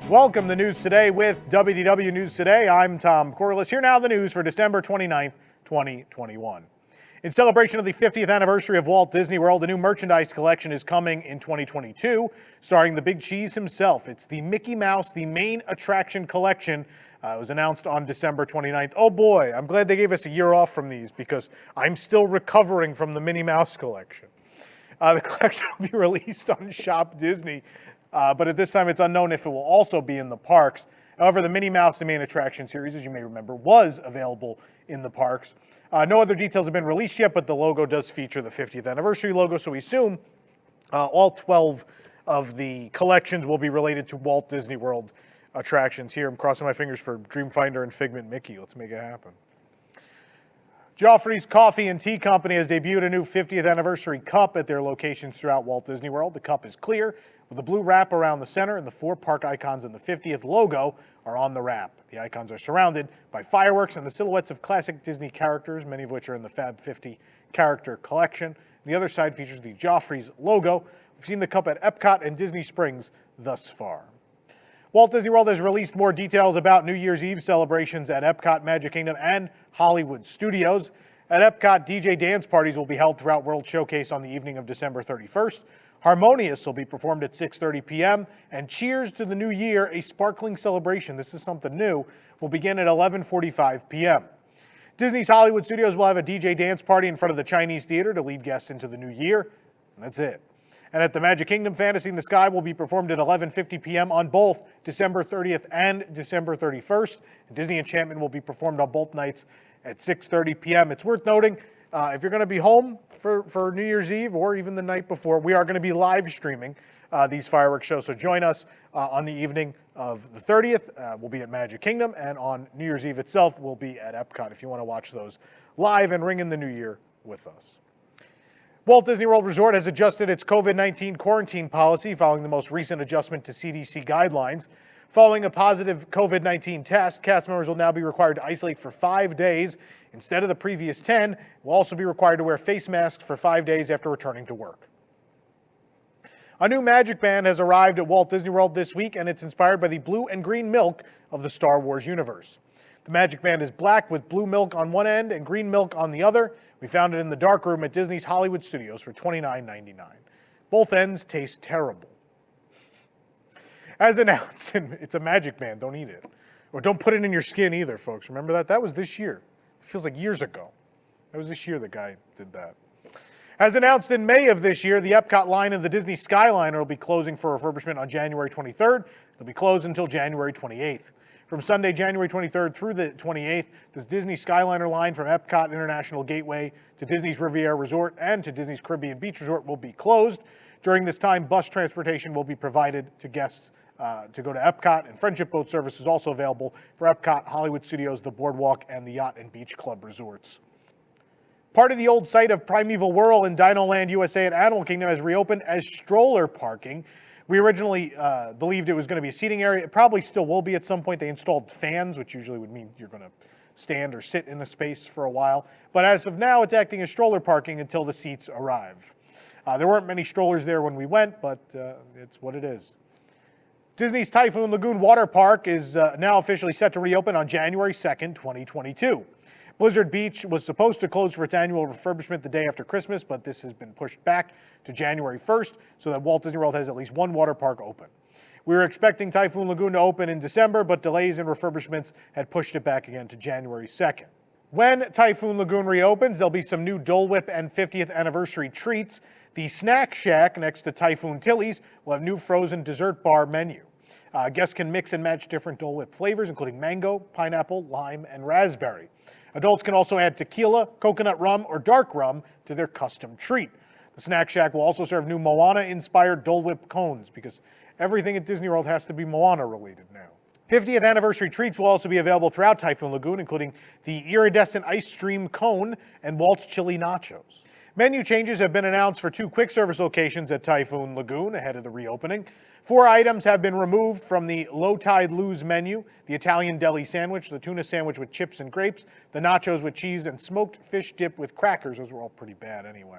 Welcome to News Today with WDW News Today. I'm Tom Corliss. Here now the news for December 29th, 2021. In celebration of the 50th anniversary of Walt Disney World, a new merchandise collection is coming in 2022, starring the Big Cheese himself. It's the Mickey Mouse, the main attraction collection. It was announced on December 29th. Oh boy, I'm glad they gave us a year off from these because I'm still recovering from the Minnie Mouse collection. The collection will be released on Shop Disney, but at this time it's unknown if it will also be in the parks. However, the Minnie Mouse, the main attraction series, as you may remember, was available in the parks. No other details have been released yet, but the logo does feature the 50th anniversary logo, so we assume all 12 of the collections will be related to Walt Disney World attractions. Here, I'm crossing my fingers for Dreamfinder and Figment Mickey. Let's make it happen. Joffrey's Coffee and Tea Company has debuted a new 50th anniversary cup at their locations throughout Walt Disney World. The cup is clear with a blue wrap around the center, and the 4 park icons and the 50th logo are on the wrap. The icons are surrounded by fireworks and the silhouettes of classic Disney characters, many of which are in the Fab 50 character collection. The other side features the Joffrey's logo. We've seen the cup at Epcot and Disney Springs thus far. Walt Disney World has released more details about New Year's Eve celebrations at Epcot, Magic Kingdom, and Hollywood Studios. At Epcot, DJ dance parties will be held throughout World Showcase on the evening of December 31st. Harmonious will be performed at 6:30 p.m. and Cheers to the New Year, a sparkling celebration, this is something new, will begin at 11:45 p.m. Disney's Hollywood Studios will have a DJ dance party in front of the Chinese Theater to lead guests into the new year, and that's it. And at the Magic Kingdom, Fantasy in the Sky will be performed at 11:50 p.m. on both December 30th and December 31st. And Disney Enchantment will be performed on both nights at 6:30 p.m. It's worth noting, if you're going to be home for New Year's Eve or even the night before, we are going to be live streaming these fireworks shows. So join us on the evening of the 30th. We'll be at Magic Kingdom, and on New Year's Eve itself, we'll be at Epcot if you want to watch those live and ring in the new year with us. Walt Disney World Resort has adjusted its COVID-19 quarantine policy following the most recent adjustment to CDC guidelines. Following a positive COVID-19 test, cast members will now be required to isolate for 5 days instead of the previous 10. Will also be required to wear face masks for 5 days after returning to work. A new Magic Band has arrived at Walt Disney World this week, and it's inspired by the blue and green milk of the Star Wars universe. The Magic Band is black with blue milk on one end and green milk on the other. We found it in the dark room at Disney's Hollywood Studios for $29.99. Both ends taste terrible. As announced, it's a Magic Band, don't eat it. Or don't put it in your skin either, folks. Remember that? That was this year. It feels like years ago. That was this year the guy did that. As announced in May of this year, the Epcot line of the Disney Skyliner will be closing for refurbishment on January 23rd. It'll be closed until January 28th. From Sunday, January 23rd through the 28th, this Disney Skyliner line from Epcot International Gateway to Disney's Riviera Resort and to Disney's Caribbean Beach Resort will be closed. During this time, bus transportation will be provided to guests to go to Epcot, and Friendship Boat service is also available for Epcot, Hollywood Studios, the Boardwalk, and the Yacht and Beach Club resorts. Part of the old site of Primeval Whirl in Dinoland USA and Animal Kingdom has reopened as stroller parking. We originally believed it was going to be a seating area. It probably still will be at some point. They installed fans, which usually would mean you're going to stand or sit in a space for a while. But as of now, it's acting as stroller parking until the seats arrive. There weren't many strollers there when we went, but it's what it is. Disney's Typhoon Lagoon Water Park is now officially set to reopen on January 2nd, 2022. Blizzard Beach was supposed to close for its annual refurbishment the day after Christmas, but this has been pushed back to January 1st so that Walt Disney World has at least one water park open. We were expecting Typhoon Lagoon to open in December, but delays in refurbishments had pushed it back again to January 2nd. When Typhoon Lagoon reopens, there'll be some new Dole Whip and 50th anniversary treats. The Snack Shack next to Typhoon Tilly's will have new frozen dessert bar menu. Guests can mix and match different Dole Whip flavors, including mango, pineapple, lime, and raspberry. Adults can also add tequila, coconut rum, or dark rum to their custom treat. The Snack Shack will also serve new Moana-inspired Dole Whip cones, because everything at Disney World has to be Moana-related now. 50th anniversary treats will also be available throughout Typhoon Lagoon, including the iridescent ice stream cone and Walt's chili nachos. Menu changes have been announced for 2 quick service locations at Typhoon Lagoon ahead of the reopening. 4 items have been removed from the Low Tide Lou's menu: the Italian deli sandwich, the tuna sandwich with chips and grapes, the nachos with cheese, and smoked fish dip with crackers. Those were all pretty bad anyway.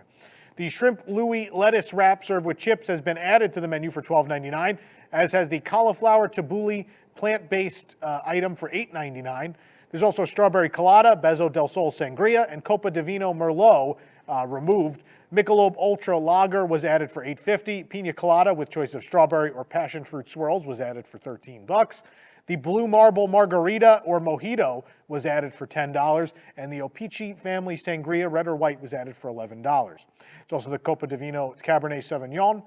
The shrimp Louis lettuce wrap served with chips has been added to the menu for $12.99, as has the cauliflower tabbouleh plant-based item for $8.99. There's also strawberry colada, Bezo del Sol sangria, and Copa de Vino Merlot removed. Michelob Ultra Lager was added for $8.50. Pina Colada with choice of strawberry or passion fruit swirls was added for $13. The Blue Marble Margarita or Mojito was added for $10, and the Opici Family Sangria, red or white, was added for $11. There's also the Copa de Vino Cabernet Sauvignon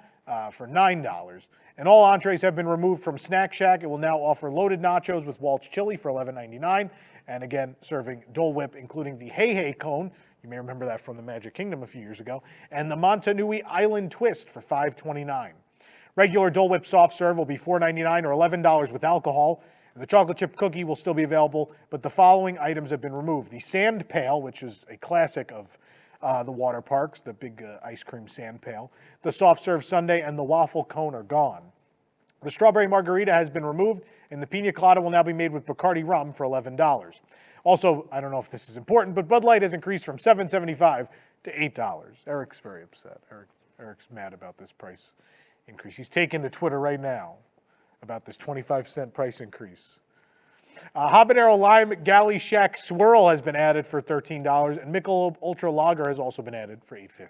for $9. And all entrees have been removed from Snack Shack. It will now offer loaded nachos with Walt's chili for $11.99, and again, serving Dole Whip, including the Hey Hey Cone. You may remember that from the Magic Kingdom a few years ago, and the Montanui Island Twist for $5.29. Regular Dole Whip soft serve will be $4.99 or $11 with alcohol. And the chocolate chip cookie will still be available, but the following items have been removed. The sand pail, which is a classic of the water parks, the big ice cream sand pail. The soft serve sundae and the waffle cone are gone. The strawberry margarita has been removed, and the pina colada will now be made with Bacardi rum for $11. Also, I don't know if this is important, but Bud Light has increased from $7.75 to $8. Eric's very upset. Eric's mad about this price increase. He's taking to Twitter right now about this 25-cent price increase. Habanero Lime Galley Shack Swirl has been added for $13, and Michelob Ultra Lager has also been added for $8.50.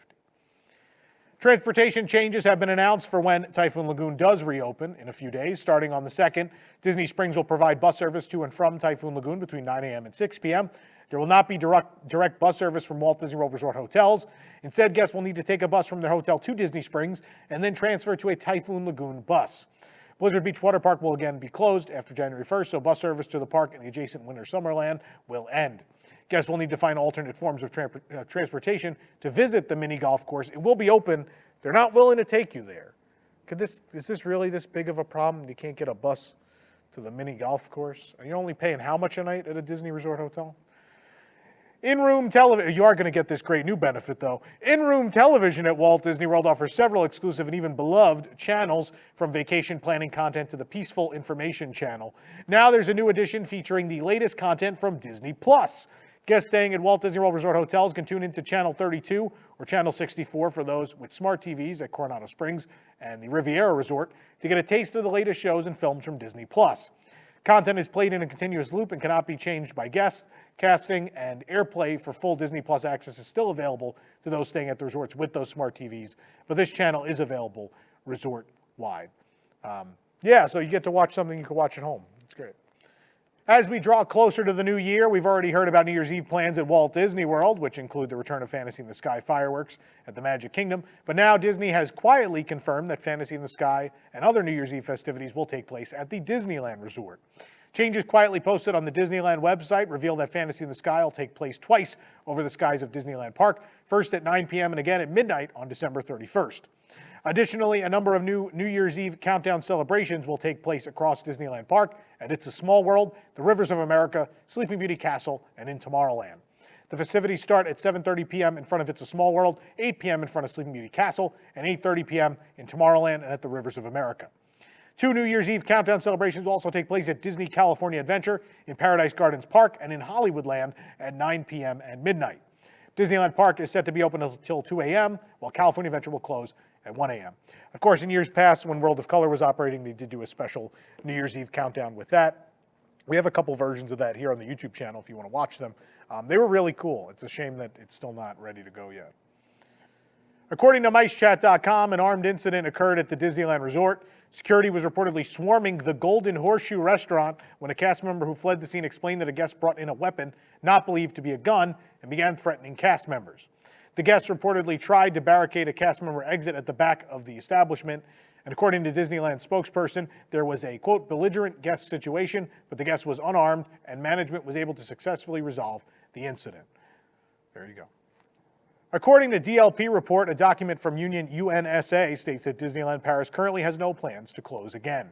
Transportation changes have been announced for when Typhoon Lagoon does reopen in a few days. Starting on the 2nd, Disney Springs will provide bus service to and from Typhoon Lagoon between 9 a.m. and 6 p.m. There will not be direct bus service from Walt Disney World Resort hotels. Instead, guests will need to take a bus from their hotel to Disney Springs and then transfer to a Typhoon Lagoon bus. Blizzard Beach Water Park will again be closed after January 1st, so bus service to the park and the adjacent Winter Summerland will end. Guests will need to find alternate forms of transportation to visit the mini golf course. It will be open. They're not willing to take you there. Is this really this big of a problem? You can't get a bus to the mini golf course? Are you only paying how much a night at a Disney Resort hotel? In-room television, you are going to get this great new benefit though. In-room television at Walt Disney World offers several exclusive and even beloved channels, from vacation planning content to the Peaceful Information Channel. Now there's a new edition featuring the latest content from Disney Plus. Guests staying at Walt Disney World Resort hotels can tune into Channel 32 or Channel 64 for those with smart TVs at Coronado Springs and the Riviera Resort to get a taste of the latest shows and films from Disney Plus. Content is played in a continuous loop and cannot be changed by guests. Casting and AirPlay for full Disney Plus access is still available to those staying at the resorts with those smart TVs, but this channel is available resort-wide. So you get to watch something you can watch at home. It's great. As we draw closer to the new year, we've already heard about New Year's Eve plans at Walt Disney World, which include the return of Fantasy in the Sky fireworks at the Magic Kingdom. But now Disney has quietly confirmed that Fantasy in the Sky and other New Year's Eve festivities will take place at the Disneyland Resort. Changes quietly posted on the Disneyland website reveal that Fantasy in the Sky will take place twice over the skies of Disneyland Park, first at 9 p.m. and again at midnight on December 31st. Additionally, a number of new Year's Eve countdown celebrations will take place across Disneyland Park at It's a Small World, the Rivers of America, Sleeping Beauty Castle, and in Tomorrowland. The festivities start at 7:30 p.m. in front of It's a Small World, 8 p.m. in front of Sleeping Beauty Castle, and 8:30 p.m. in Tomorrowland and at the Rivers of America. 2 New Year's Eve countdown celebrations will also take place at Disney California Adventure, in Paradise Gardens Park, and in Hollywoodland at 9 p.m. and midnight. Disneyland Park is set to be open until 2 a.m., while California Adventure will close at 1 a.m. Of course, in years past, when World of Color was operating, they did do a special New Year's Eve countdown with that. We have a couple versions of that here on the YouTube channel if you want to watch them. They were really cool. It's a shame that it's still not ready to go yet. According to MiceChat.com, an armed incident occurred at the Disneyland Resort. Security was reportedly swarming the Golden Horseshoe restaurant when a cast member who fled the scene explained that a guest brought in a weapon, not believed to be a gun, and began threatening cast members. The guests reportedly tried to barricade a cast member exit at the back of the establishment. And according to Disneyland spokesperson, there was a, quote, belligerent guest situation, but the guest was unarmed and management was able to successfully resolve the incident. There you go. According to DLP report, a document from Union UNSA states that Disneyland Paris currently has no plans to close again.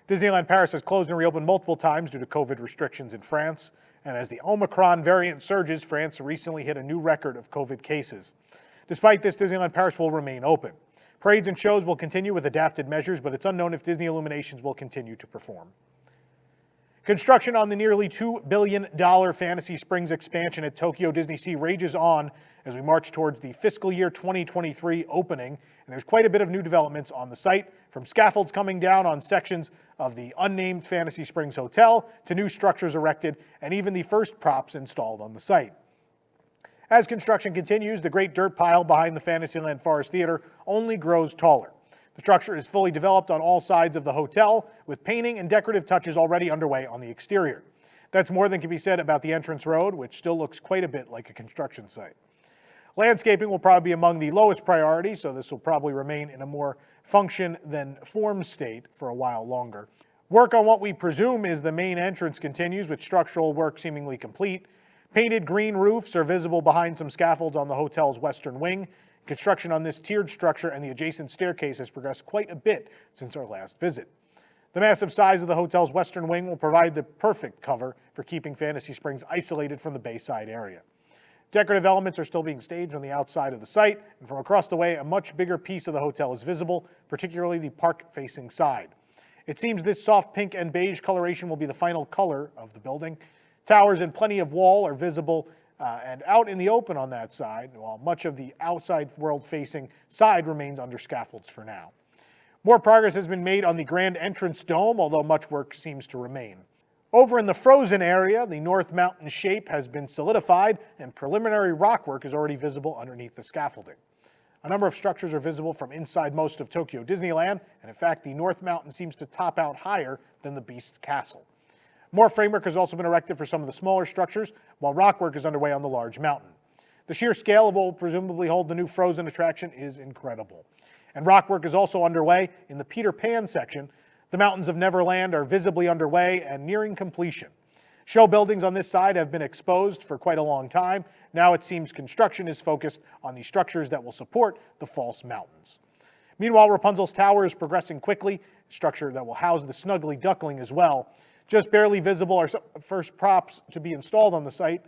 Disneyland Paris has closed and reopened multiple times due to COVID restrictions in France. And as the Omicron variant surges, France recently hit a new record of COVID cases. Despite this, Disneyland Paris will remain open. Parades and shows will continue with adapted measures, but it's unknown if Disney Illuminations will continue to perform. Construction on the nearly $2 billion Fantasy Springs expansion at Tokyo Disney Sea rages on as we march towards the fiscal year 2023 opening. And there's quite a bit of new developments on the site, from scaffolds coming down on sections of the unnamed Fantasy Springs Hotel to new structures erected and even the first props installed on the site. As construction continues, the great dirt pile behind the Fantasyland Forest Theater only grows taller. The structure is fully developed on all sides of the hotel, with painting and decorative touches already underway on the exterior. That's more than can be said about the entrance road, which still looks quite a bit like a construction site. Landscaping will probably be among the lowest priority, so this will probably remain in a more function than form state for a while longer. Work on what we presume is the main entrance continues, with structural work seemingly complete. Painted green roofs are visible behind some scaffolds on the hotel's western wing. Construction on this tiered structure and the adjacent staircase has progressed quite a bit since our last visit. The massive size of the hotel's western wing will provide the perfect cover for keeping Fantasy Springs isolated from the Bayside area. Decorative elements are still being staged on the outside of the site, and from across the way, a much bigger piece of the hotel is visible, particularly the park-facing side. It seems this soft pink and beige coloration will be the final color of the building. Towers and plenty of wall are visible and out in the open on that side, while much of the outside world-facing side remains under scaffolds for now. More progress has been made on the grand entrance dome, although much work seems to remain. Over in the frozen area, the North Mountain shape has been solidified, and preliminary rockwork is already visible underneath the scaffolding. A number of structures are visible from inside most of Tokyo Disneyland, and in fact, the North Mountain seems to top out higher than the Beast's Castle. More framework has also been erected for some of the smaller structures, while rockwork is underway on the large mountain. The sheer scale of what will presumably hold the new Frozen attraction is incredible. And rockwork is also underway in the Peter Pan section. The Mountains of Neverland are visibly underway and nearing completion. Show buildings on this side have been exposed for quite a long time. Now it seems construction is focused on the structures that will support the false mountains. Meanwhile, Rapunzel's Tower is progressing quickly, a structure that will house the Snuggly Duckling as well. Just barely visible are some first props to be installed on the site,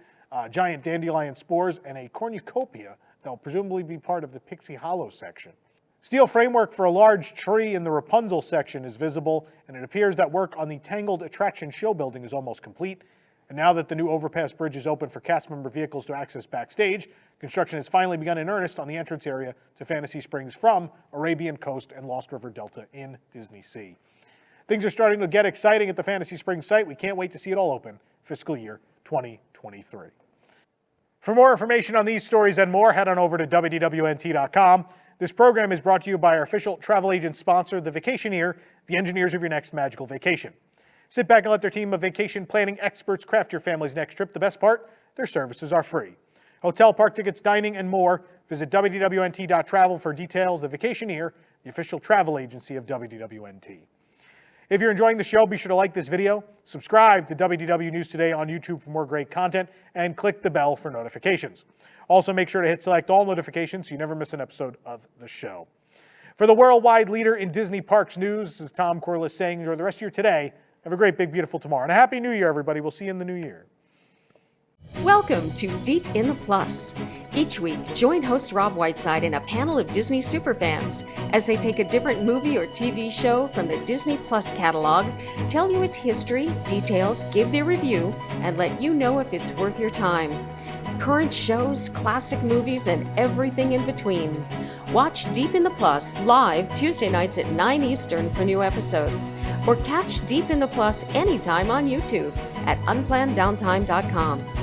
giant dandelion spores and a cornucopia that will presumably be part of the Pixie Hollow section. Steel framework for a large tree in the Rapunzel section is visible, and it appears that work on the Tangled Attraction show building is almost complete. And now that the new overpass bridge is open for cast member vehicles to access backstage, construction has finally begun in earnest on the entrance area to Fantasy Springs from Arabian Coast and Lost River Delta in Disney Sea. Things are starting to get exciting at the Fantasy Springs site. We can't wait to see it all open fiscal year 2023. For more information on these stories and more, head on over to WDWNT.com. This program is brought to you by our official travel agent sponsor, The Vacationeer, the engineers of your next magical vacation. Sit back and let their team of vacation planning experts craft your family's next trip. The best part, their services are free. Hotel, park tickets, dining, and more. Visit WDWNT.travel for details. The Vacationeer, the official travel agency of WDWNT. If you're enjoying the show, be sure to like this video, subscribe to WDW News Today on YouTube for more great content, and click the bell for notifications. Also, make sure to hit select all notifications so you never miss an episode of the show. For the worldwide leader in Disney Parks news, this is Tom Corliss saying enjoy the rest of your today. Have a great, big, beautiful tomorrow. And a Happy New Year, everybody. We'll see you in the new year. Welcome to Deep in the Plus. Each week, join host Rob Whiteside and a panel of Disney superfans as they take a different movie or TV show from the Disney Plus catalog, tell you its history, details, give their review, and let you know if it's worth your time. Current shows, classic movies, and everything in between. Watch Deep in the Plus live Tuesday nights at 9 Eastern for new episodes. Or catch Deep in the Plus anytime on YouTube at unplannedDowntime.com.